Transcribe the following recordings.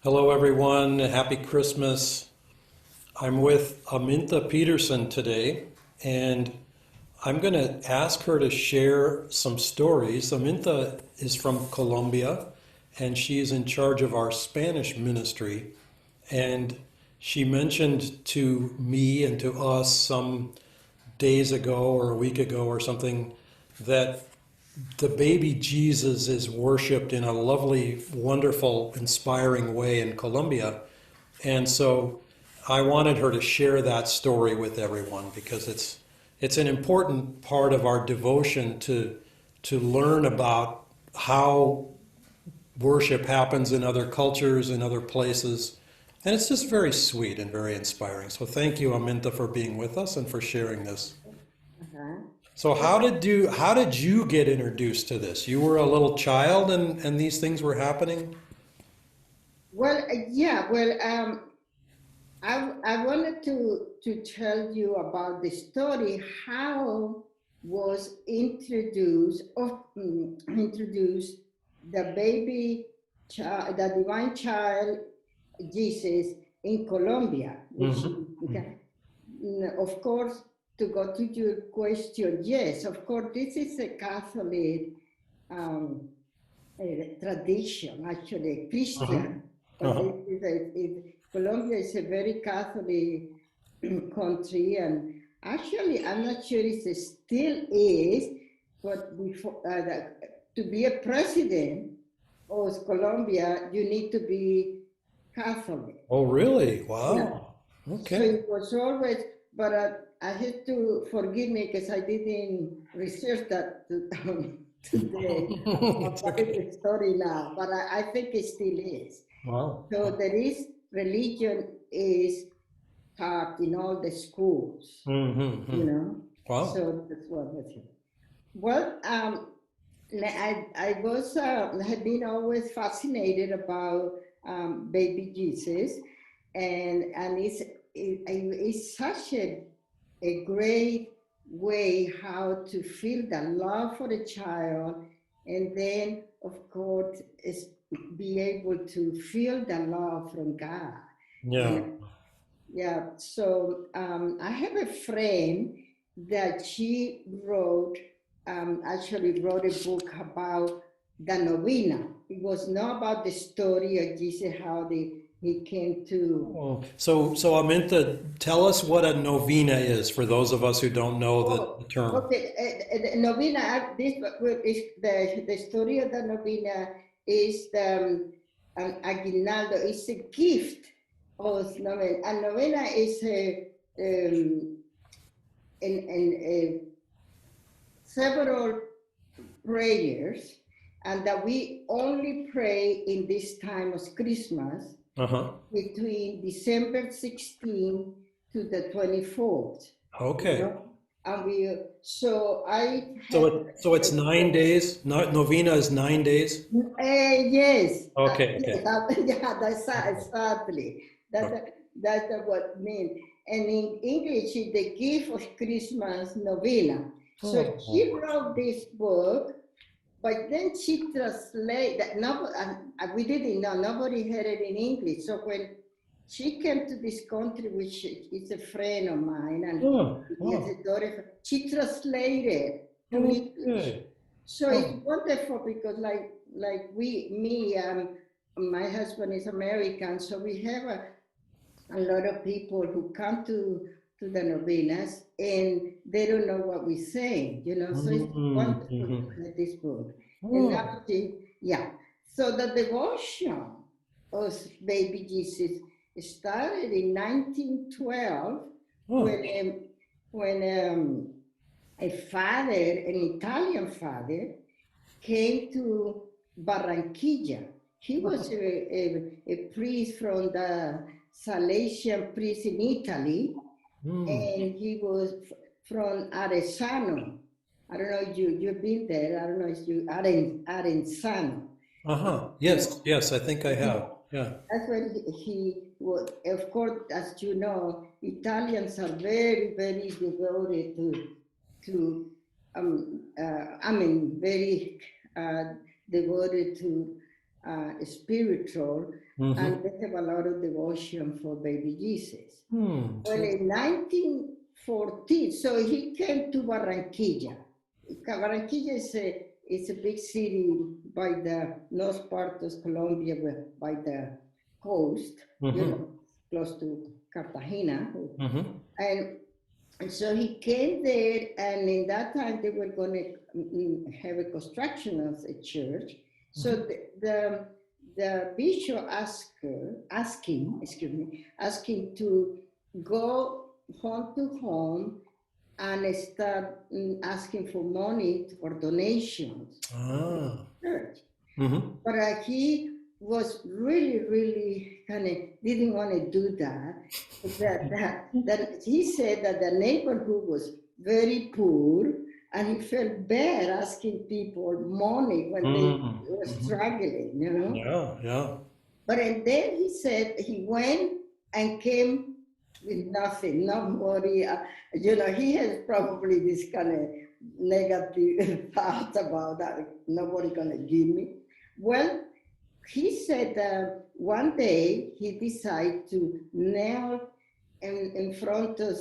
Hello, everyone. Happy Christmas. I'm with Amintha Petersen today, and I'm going to ask her to share some stories. Amintha is from Colombia, and she is in charge of our Spanish ministry. And she mentioned to me and to us some days ago or a week ago or something that the baby Jesus is worshiped in a lovely, wonderful, inspiring way in Colombia. And so I wanted her to share that story with everyone because it's an important part of our devotion to learn about how worship happens in other cultures, in other places. And it's just very sweet and very inspiring. So thank you, Amintha, for being with us and for sharing this. Uh-huh. So how did you get introduced to this? You were a little child and these things were happening? Yeah. I wanted to tell you about the story how was introduced the baby child, the divine child Jesus in Colombia, which Mm-hmm. of course, to go to your question, yes, of course, this is a Catholic um, tradition, actually Uh-huh. Christian, but Uh-huh. this Colombia is a very Catholic country, and actually, I'm not sure if it still is, but before to be a president of Colombia, you need to be Catholic. Oh, really? Yeah. Wow. So Okay. it was always, but I had to forgive me because I didn't research that today. I'm It's telling okay. the story now, but I think it still is. Wow. So there is religion is taught in all the schools, you Mm-hmm. know. Wow. So that's what was it. Well, I was had been always fascinated about baby Jesus, and it's such a great way how to feel the love for the child, and then of course is be able to feel the love from God, you Yeah. know. Yeah, so I have a friend that she actually wrote a book about the novena. It was not about the story of Jesus, how he came to. Oh, so Aminta, tell us what a novena is for those of us who don't know Oh, the term. okay. The novena, is the story of the novena is the aguinaldo. It's a gift of novena. And novena is several prayers, and that we only pray in this time of Christmas Uh-huh. between December 16th to the 24th, you Okay. know. And we, so I So had, it's 9 days. Novena is 9 days. yes, Okay. yes, Okay. yeah, that's exactly, Okay. that's what it means. And in English, it's the gift of Christmas novena. So she Oh. wrote this book. But then she translated that. No, we didn't know. Nobody had it in English. So when she came to this country, which is a friend of mine, and Oh. he has Oh. a daughter, she translated to English. Okay. So it's Oh. wonderful because, my husband is American, so we have a lot of people who come to the novenas and they don't know what we say, you know. So it's wonderful to Mm-hmm. have this book. And now, Oh. yeah. So the devotion of Baby Jesus started in 1912 Oh. when a father, an Italian father, came to Barranquilla. He was a priest from the Salesian priest in Italy, Mm. and he was from Arezzo. I don't know if you've been there. I don't know if you Arenzano. Uh-huh. And Yes. Yes. I think I yeah, have. Yeah. that's when he was. Of course, as you know, Italians are very, very devoted to I mean, very devoted to spiritual, Mm-hmm. and they have a lot of devotion for Baby Jesus. Hmm. Well, in 1914, so he came to Barranquilla. Barranquilla is a big city by the north part of Colombia, by the coast, Mm-hmm. close to Cartagena. Mm-hmm. And so he came there, and in that time they were going to have a construction of a church. So the bishop asked him to go home to home and start asking for money for donations to Ah. the church. Mm-hmm. But he was really kind of didn't want to do that. That he said that the neighborhood was very poor, and he felt bad asking people money when they were Mm-hmm. struggling, Yeah, yeah. But and then he said he went and came with nothing, no money. He has probably this kind of negative thoughts about that. Nobody gonna give me. Well, he said one day he decided to kneel in front of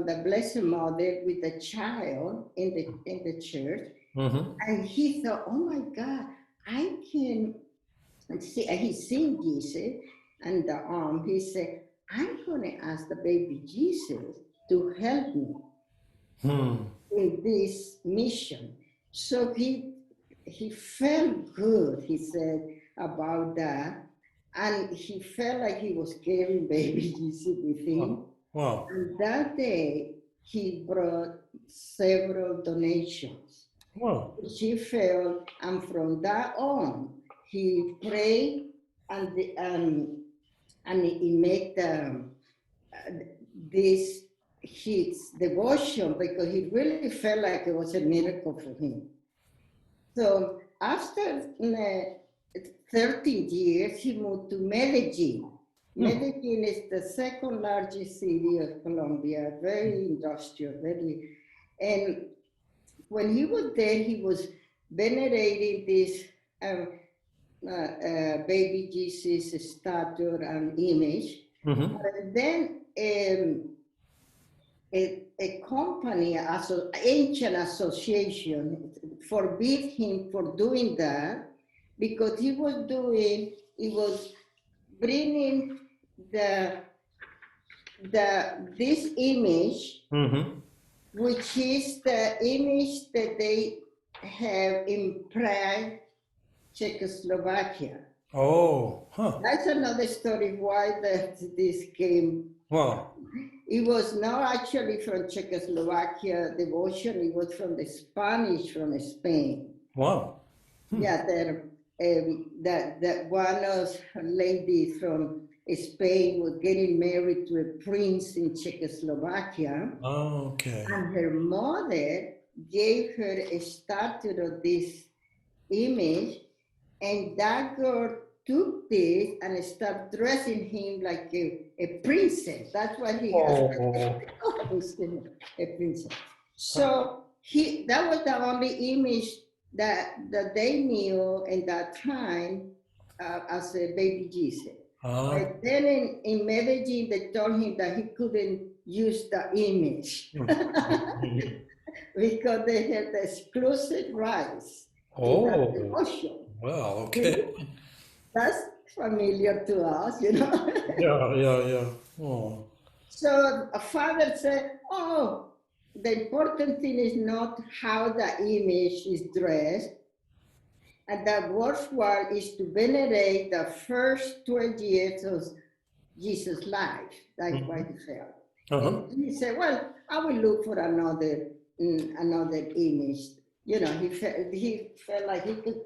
the Blessed Mother with a child in the church, Mm-hmm. and he thought, "Oh my God, I can see." He seen Jesus and the arm. He said, "I'm gonna ask the baby Jesus to help me Hmm. in this mission." So he felt good, he said, about that. And he felt like he was carrying baby Jesus with him. Wow. And that day, he brought several donations, Wow. which he felt, and from that on, he prayed and he made this his devotion because he really felt like it was a miracle for him. So after 13 years, he moved to Medellin. Medellin is the second largest city of Colombia, very industrial, and when he was there, he was venerating this baby Jesus statue and image. Mm-hmm. And then a company, ancient association, forbid him for doing that because he was bringing this image, Mm-hmm. which is the image that they have in Prague, Czechoslovakia. Oh, huh. That's another story why this came. Wow. It was not actually from Czechoslovakia devotion, it was from the Spanish from Spain. Wow. Yeah, that one of ladies from Spain was getting married to a prince in Czechoslovakia, Oh, okay. and her mother gave her a statue of this image, and that girl took this and started dressing him like a princess. That's what he has. A princess. So that was the only image that they knew in that time as a baby Jesus. But then in Medellin, they told him that he couldn't use the image because they had the exclusive rights to that devotion. Well, okay. That's familiar to us, Yeah. Oh. So a father said, "Oh, the important thing is not how the image is dressed, and the worthwhile is to venerate the first 12 years of Jesus' life." That's what he felt. Uh-huh. And he said, "Well, I will look for another image." He felt like he could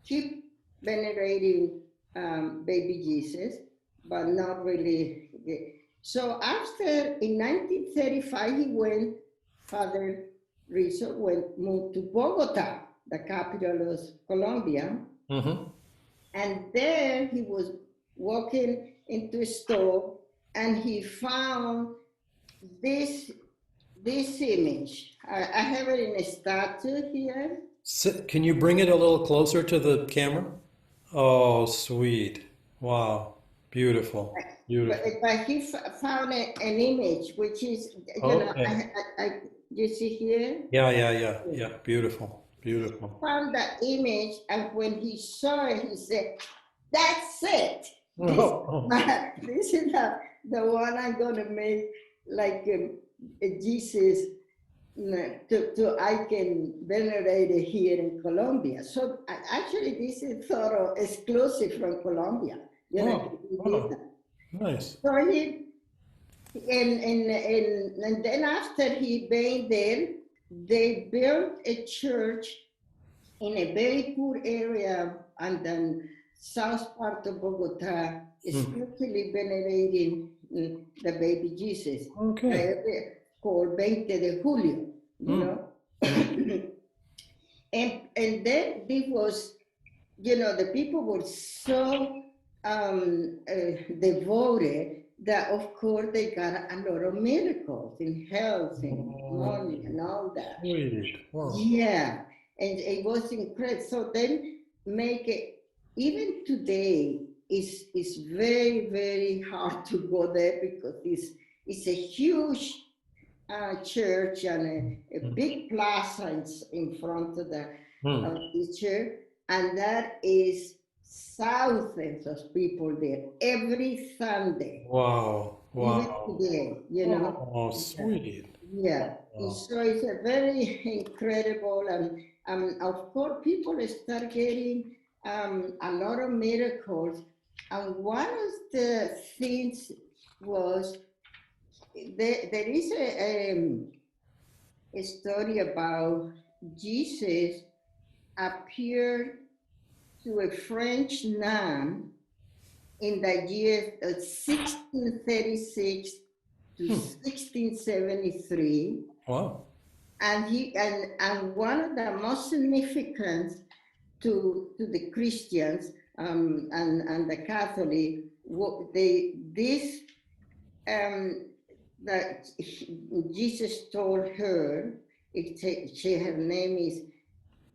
keep venerating baby Jesus, but not really. So after, in 1935, Father Rizzo moved to Bogota, the capital of Colombia. Mm-hmm. And there he was walking into a store, and he found this image. I have it in a statue here. Can you bring it a little closer to the camera? Oh, sweet. Wow. Beautiful. But, Beautiful. but he found an image, which is, Okay. you see here? Yeah, yeah, yeah, yeah. Beautiful. Beautiful. Found the image, and when he saw it, he said, "That's it. This, Oh, this is the one I'm gonna make like Jesus. I can venerate it here in Colombia." So actually, this is sort of exclusive from Colombia. oh, He did oh, that. nice. So and then after he been there, they built a church in a very poor area and then south part of Bogota, especially venerating the baby Jesus, Okay. called 20 de Julio, you Mm. know. And then this was, the people were so devoted that, of course, they got a lot of miracles in health and Oh, money and all that. sweet. Wow. Yeah, and it was incredible. So then make it, even today, is very, very hard to go there because it's a huge church and a big plaza in front of Mm. the church, and that is thousands of people there every Sunday, Wow. even Wow. today. Oh, Yeah. sweet. Yeah, Wow. so it's a very incredible, and of course, people start getting a lot of miracles. And one of the things was there is a story about Jesus appeared to a French nun in the year 1636 to 1673. Wow. And one of the most significant to the Christians and the Catholic, this that Jesus told her, her name is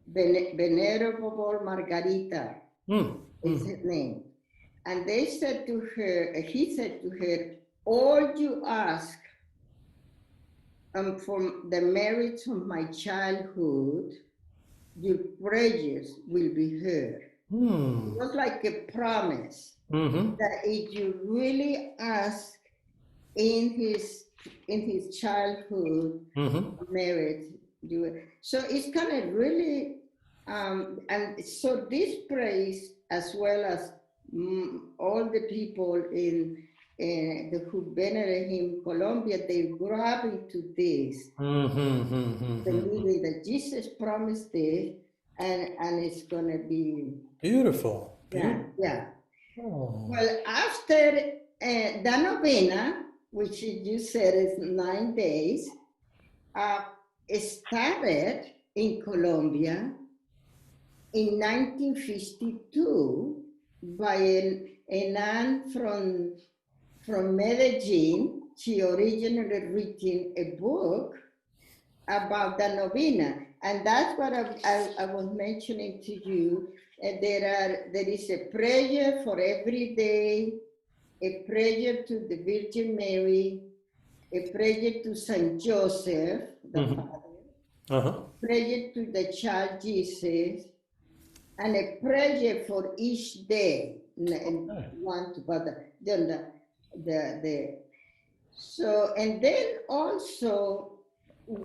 Venerable Margarita, Mm. is Mm. her name. And he said to her, all you ask from the merits of my childhood, your prayers will be heard. It Mm. was like a promise Mm-hmm. that if you really ask in his childhood Mm-hmm. merit, so it's kind of really and so this praise, as well as all the people who venerate him in Colombia, they grab into this, Mm-hmm. Mm-hmm. believing that Jesus promised this, and it's gonna be, Beautiful. yeah, Beautiful. yeah. Oh. Well, after the novena, which you said is 9 days, uh, started in Colombia in 1952 by a nun from Medellin. She originally written a book about the novena, and that's what I was mentioning to you. There is a prayer for every day, a prayer to the Virgin Mary, a prayer to Saint Joseph, the Mm-hmm. Father, Uh-huh. prayer to the child Jesus, and a prayer for each day. And Okay. one to then the so, and then also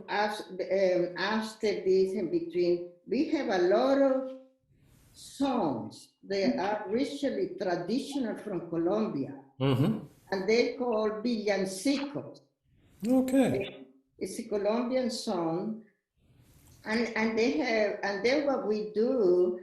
after this, in between, we have a lot of songs. They are richly traditional from Colombia, Mm-hmm. and they call villancicos. Okay. It's a Colombian song, and they have, and then what we do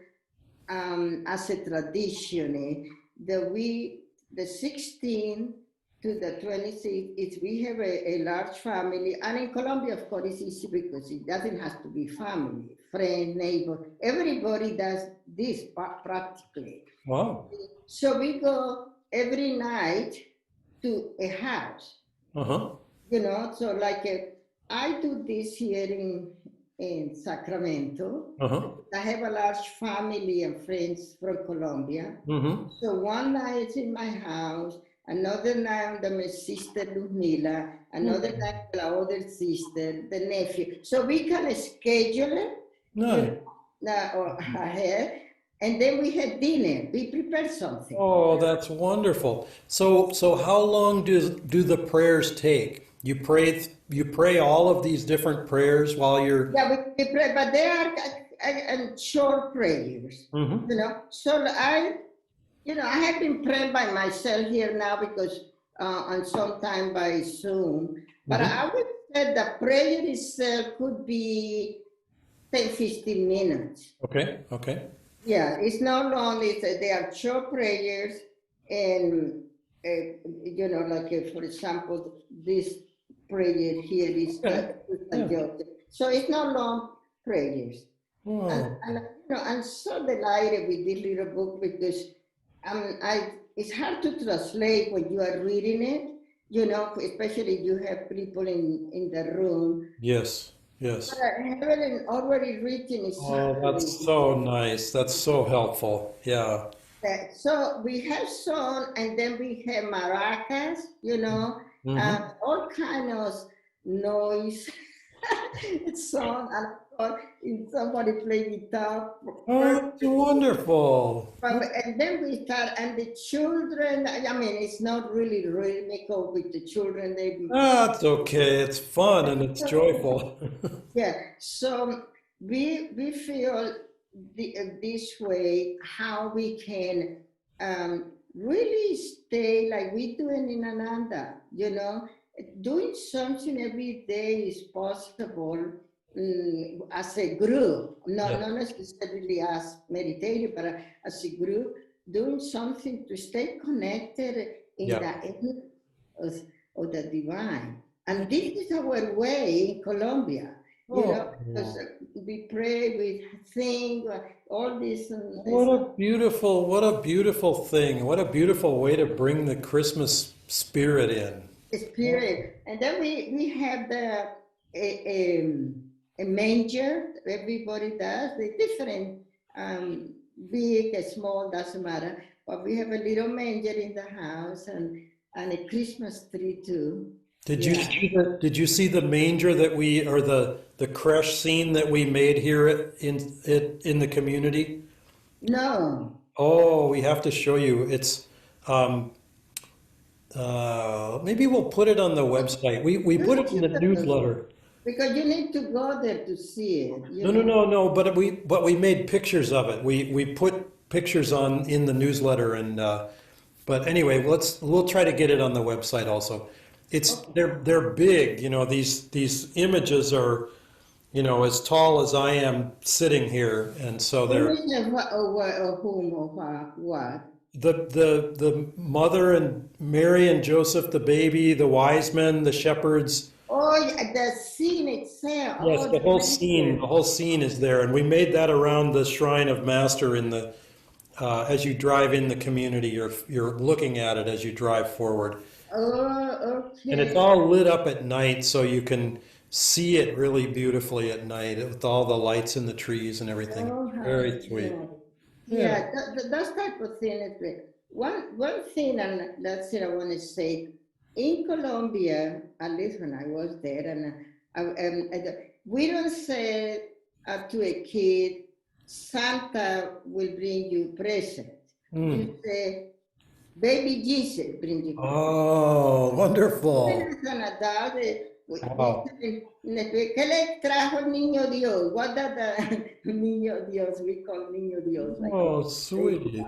as a tradition, the 16 to the 26th, is we have a large family, and in Colombia, of course, it's easy because it doesn't have to be family, friend, neighbor, everybody does this practically. Wow. So we go every night to a house, Uh-huh. so like I do this here in Sacramento. Uh-huh. I have a large family and friends from Colombia. Mm-hmm. So one night it's in my house, another night with my sister Ludmila, another night with the other sister, the nephew. So we can schedule it, Nice. or ahead, and then we had dinner. We prepared something. Oh, that's wonderful. So how long do the prayers take? You pray all of these different prayers while you're. Yeah, we pray, but they are short prayers, Mm-hmm. So I have been praying by myself here now because on sometime by Zoom. But Mm-hmm. I would say the prayer itself could be 10, 15 minutes. Okay. Okay. Yeah, it's not long. They are short prayers, and for example, this prayer here is Okay. Yeah. so it's not long prayers. Oh. I'm so delighted with this little book because it's hard to translate when you are reading it, especially if you have people in the room. Yes. But Yes. I have it already written in Oh, Sanskrit. that's so nice. That's so helpful. Yeah. So we have song, and then we have maracas, Mm-hmm. all kind of noise. It's song, and somebody play guitar. Oh, that's wonderful. And then we start, and the children, I mean, it's not really rhythmical with the children. That's okay. It's fun and it's joyful. Yeah, so we feel this way how we can really stay like we doing in Ananda, doing something every day is possible as a group, Yeah. not necessarily as meditative, but as a group, doing something to stay connected in Yeah. the essence of, of the divine. And this is our way in Colombia, Oh, because we pray, we sing, all this. what a beautiful thing. What a beautiful way to bring the Christmas spirit in. Spirit. And then we have a manger. Everybody does. They're different, big, small, doesn't matter. But we have a little manger in the house and a Christmas tree too. Yeah. Did you see the manger that we or the creche scene that we made here in the community? No. Oh, we have to show you. It's um, maybe we'll put it on the website. We put it in the newsletter. Because you need to go there to see it. No. But we made pictures of it. We put pictures in the newsletter and but anyway, we'll try to get it on the website also. They're big. These images are as tall as I am sitting here, and so they're Whom or what? the mother and Mary and Joseph, the baby, the wise men, the shepherds. Oh, yeah, the scene itself. Yes, Oh, the whole scene is there, and we made that around the Shrine of Master in the as you drive in the community, you're looking at it as you drive forward, oh, and it's okay. all lit up at night, so you can see it really beautifully at night with all the lights in the trees and everything. Oh, Very sweet. Yeah. yeah, that type of thing is great. One thing, and that's it I want to say, in Colombia, at least when I was there, we don't say to a kid, Santa will bring you present. Mm. You say, Baby Jesus bring you present. Oh, wonderful. As an adult, Wow. ¿qué le trajo el niño Dios? What does the niño Dios, we call niño Dios. Oh, sweet.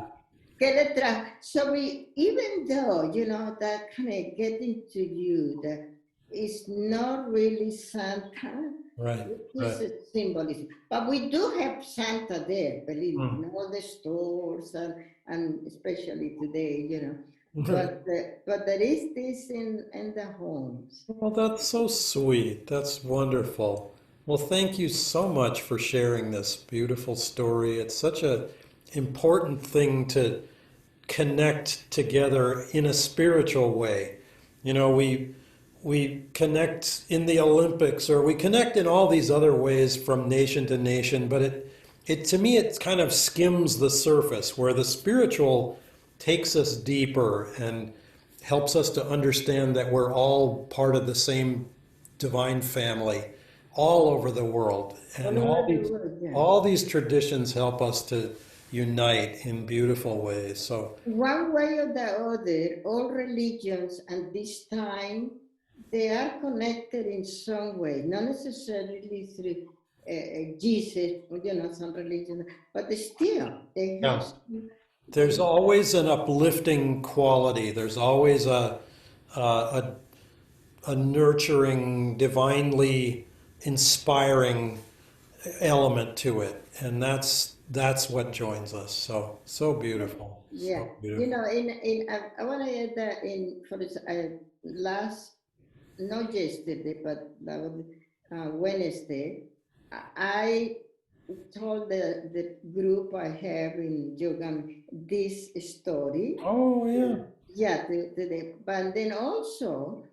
¿Qué le trajo? So even though, that kind of getting to you, that it's not really Santa, Right, it's right. a symbolism. But we do have Santa there, believe me, Mm. in all the stores and especially today. Right. But there is this in the homes. Well, that's so sweet. That's wonderful. Well, thank you so much for sharing this beautiful story. It's such a important thing to connect together in a spiritual way. You know, we connect in the Olympics, or we connect in all these other ways from nation to nation, but it to me it kind of skims the surface, where the spiritual takes us deeper and helps us to understand that we're all part of the same divine family all over the world, and All over the world, yeah. all these traditions help us to unite in beautiful ways. So One way or the other, all religions at this time, they are connected in some way, not necessarily through Jesus, some religions, but still, they yeah, have to, there's always an uplifting quality. There's always a, a nurturing, divinely inspiring element to it, and that's what joins us. So so beautiful, yeah. so beautiful. I want to add that in for this last, not yesterday, but that was Wednesday. I told the group I have in yoga this story. Oh yeah. Yeah, but then also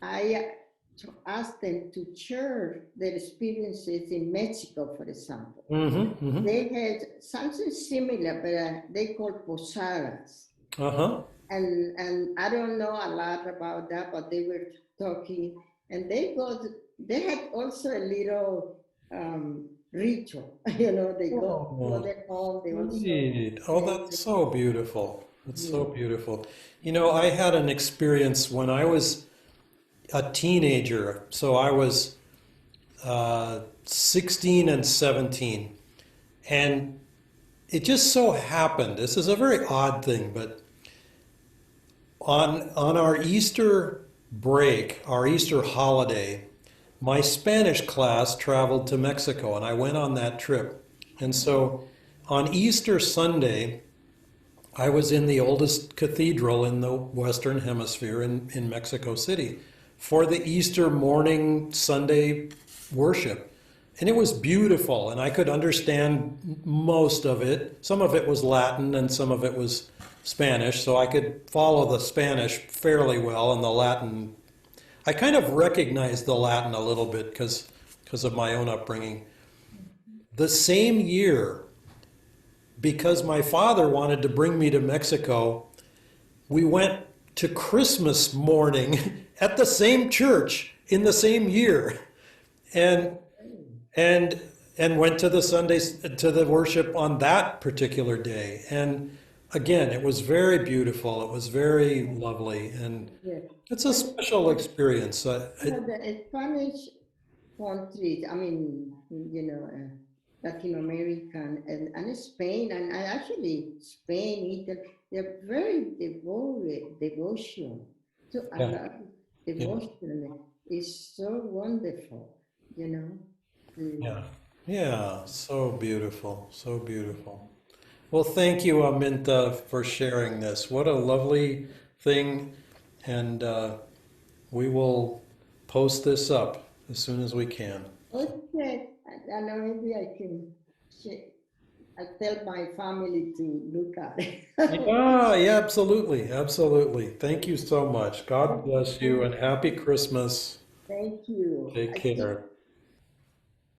I asked them to share their experiences in Mexico, for example. Mm-hmm. Mm-hmm. They had something similar, but they called posadas. Uh-huh. And I don't know a lot about that, but they were talking, and they had also a little ritual. They go Oh, their home. They also sweet. Oh, that's so beautiful. That's so yeah. beautiful. I had an experience when I was a teenager. So I was 16 and 17. And it just so happened, this is a very odd thing, but on our Easter break, our Easter holiday, my Spanish class traveled to Mexico, and I went on that trip. And so on Easter Sunday, I was in the oldest cathedral in the Western Hemisphere in Mexico City for the Easter morning Sunday worship. And it was beautiful, and I could understand most of it. Some of it was Latin and some of it was Spanish, so I could follow the Spanish fairly well, and the Latin, I kind of recognized the Latin a little bit because of my own upbringing. The same year, because my father wanted to bring me to Mexico, we went to Christmas morning at the same church in the same year, and and and went to the Sundays to the worship on that particular day. And again, it was very beautiful. It was very lovely, and Yeah. it's a special experience. The Spanish countries, I mean, Latin American and Spain, and actually Spain, Italy, they're very devotion to Yeah, Allah. yeah, Devotion is so wonderful, you know. Mm. yeah, yeah. So beautiful, so beautiful. Well, thank you, Amintha, for sharing this. What a lovely thing, and we will post this up as soon as we can. Okay, I know maybe I can I tell my family to look at it. Yeah, yeah, absolutely, absolutely. Thank you so much. God bless you and happy Christmas. Thank you. Take care.